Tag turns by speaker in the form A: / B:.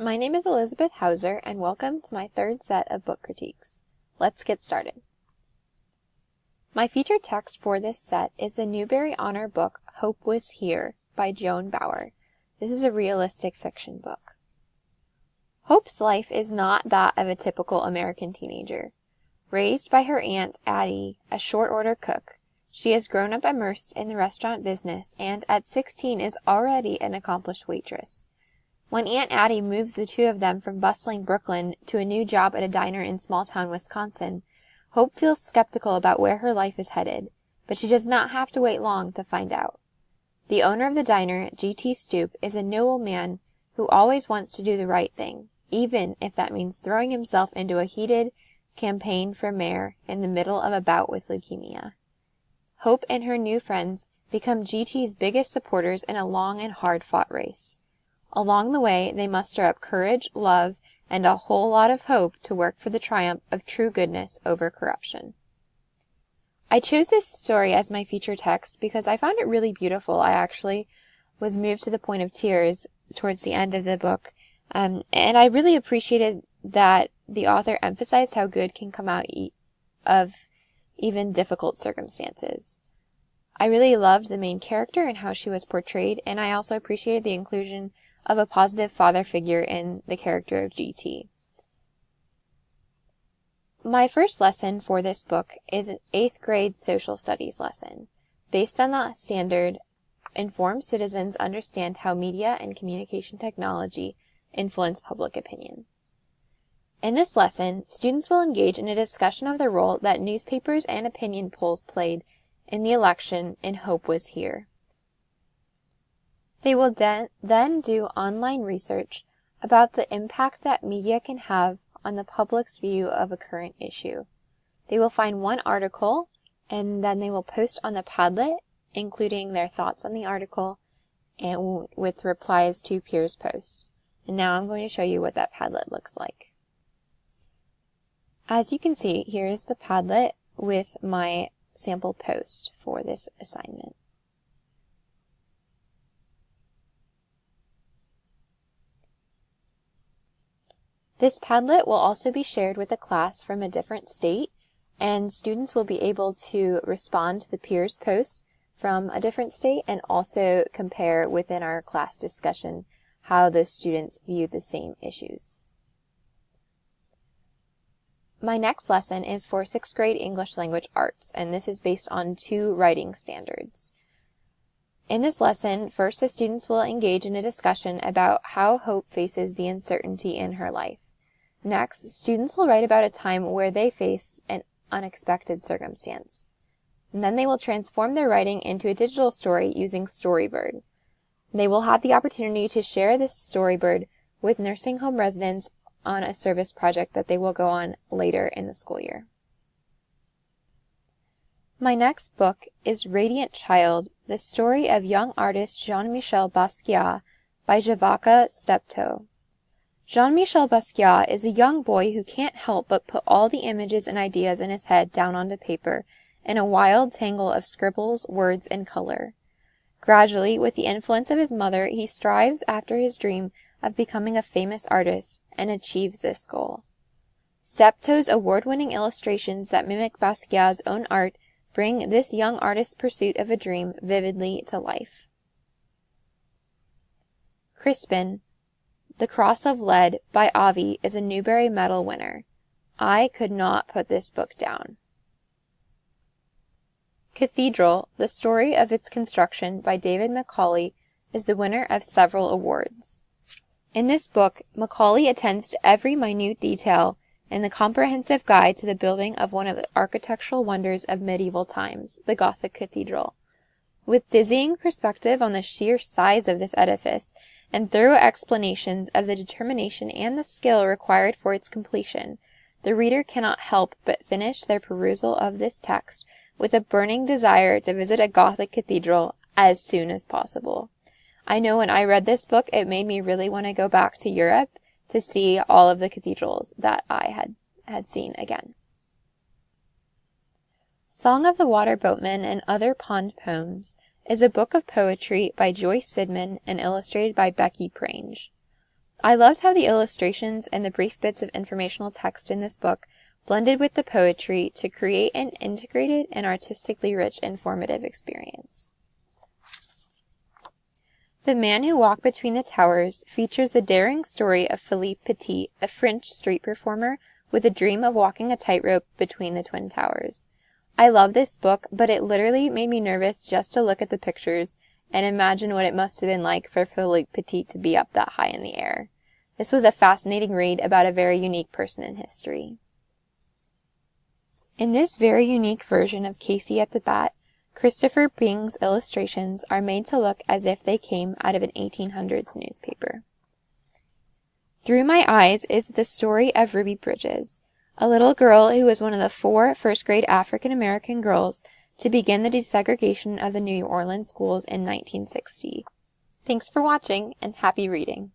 A: My name is Elizabeth Hauser, and welcome to my third set of book critiques. Let's get started. My featured text for this set is the Newbery Honor book Hope Was Here by Joan Bauer. This is a realistic fiction book. Hope's life is not that of a typical American teenager. Raised by her aunt Addie, a short-order cook, she has grown up immersed in the restaurant business and at 16 is already an accomplished waitress. When Aunt Addie moves the two of them from bustling Brooklyn to a new job at a diner in small-town Wisconsin, Hope feels skeptical about where her life is headed, but she does not have to wait long to find out. The owner of the diner, G.T. Stoop, is a noble man who always wants to do the right thing, even if that means throwing himself into a heated campaign for mayor in the middle of a bout with leukemia. Hope and her new friends become G.T.'s biggest supporters in a long and hard-fought race. Along the way, they muster up courage, love, and a whole lot of hope to work for the triumph of true goodness over corruption. I chose this story as my feature text because I found it really beautiful. I actually was moved to the point of tears towards the end of the book, and I really appreciated that the author emphasized how good can come out of even difficult circumstances. I really loved the main character and how she was portrayed, and I also appreciated the inclusion of a positive father figure in the character of G.T. My first lesson for this book is an 8th grade social studies lesson. Based on the standard, informed citizens understand how media and communication technology influence public opinion. In this lesson, students will engage in a discussion of the role that newspapers and opinion polls played in the election in Hope Was Here. They will then do online research about the impact that media can have on the public's view of a current issue. They will find one article, and then they will post on the Padlet, including their thoughts on the article, and with replies to peers' posts. And now I'm going to show you what that Padlet looks like. As you can see, here is the Padlet with my sample post for this assignment. This Padlet will also be shared with a class from a different state, and students will be able to respond to the peers' posts from a different state and also compare within our class discussion how the students view the same issues. My next lesson is for 6th grade English Language Arts, and this is based on 2 writing standards. In this lesson, first the students will engage in a discussion about how Hope faces the uncertainty in her life. Next, students will write about a time where they faced an unexpected circumstance. And then they will transform their writing into a digital story using Storybird. They will have the opportunity to share this Storybird with nursing home residents on a service project that they will go on later in the school year. My next book is Radiant Child, the story of young artist Jean-Michel Basquiat by Javaca Steptoe. Jean-Michel Basquiat is a young boy who can't help but put all the images and ideas in his head down onto paper in a wild tangle of scribbles, words, and color. Gradually, with the influence of his mother, he strives after his dream of becoming a famous artist and achieves this goal. Steptoe's award-winning illustrations that mimic Basquiat's own art bring this young artist's pursuit of a dream vividly to life. Crispin, The Cross of Lead by Avi is a Newbery Medal winner. I could not put this book down. Cathedral, the story of its construction by David Macaulay is the winner of several awards. In this book, Macaulay attends to every minute detail in the comprehensive guide to the building of one of the architectural wonders of medieval times, the Gothic Cathedral. With dizzying perspective on the sheer size of this edifice, and thorough explanations of the determination and the skill required for its completion, the reader cannot help but finish their perusal of this text with a burning desire to visit a Gothic cathedral as soon as possible. I know when I read this book, it made me really want to go back to Europe to see all of the cathedrals that I had seen again. Song of the Water Boatman and Other Pond Poems is a book of poetry by Joyce Sidman and illustrated by Becky Prange. I loved how the illustrations and the brief bits of informational text in this book blended with the poetry to create an integrated and artistically rich informative experience. The Man Who Walked Between the Towers features the daring story of Philippe Petit, a French street performer with a dream of walking a tightrope between the Twin Towers. I love this book, but it literally made me nervous just to look at the pictures and imagine what it must have been like for Philippe Petit to be up that high in the air. This was a fascinating read about a very unique person in history. In this very unique version of Casey at the Bat, Christopher Bing's illustrations are made to look as if they came out of an 1800s newspaper. Through My Eyes is the story of Ruby Bridges, a little girl who was one of the 4 first-grade African-American girls to begin the desegregation of the New Orleans schools in 1960. Thanks for watching, and happy reading!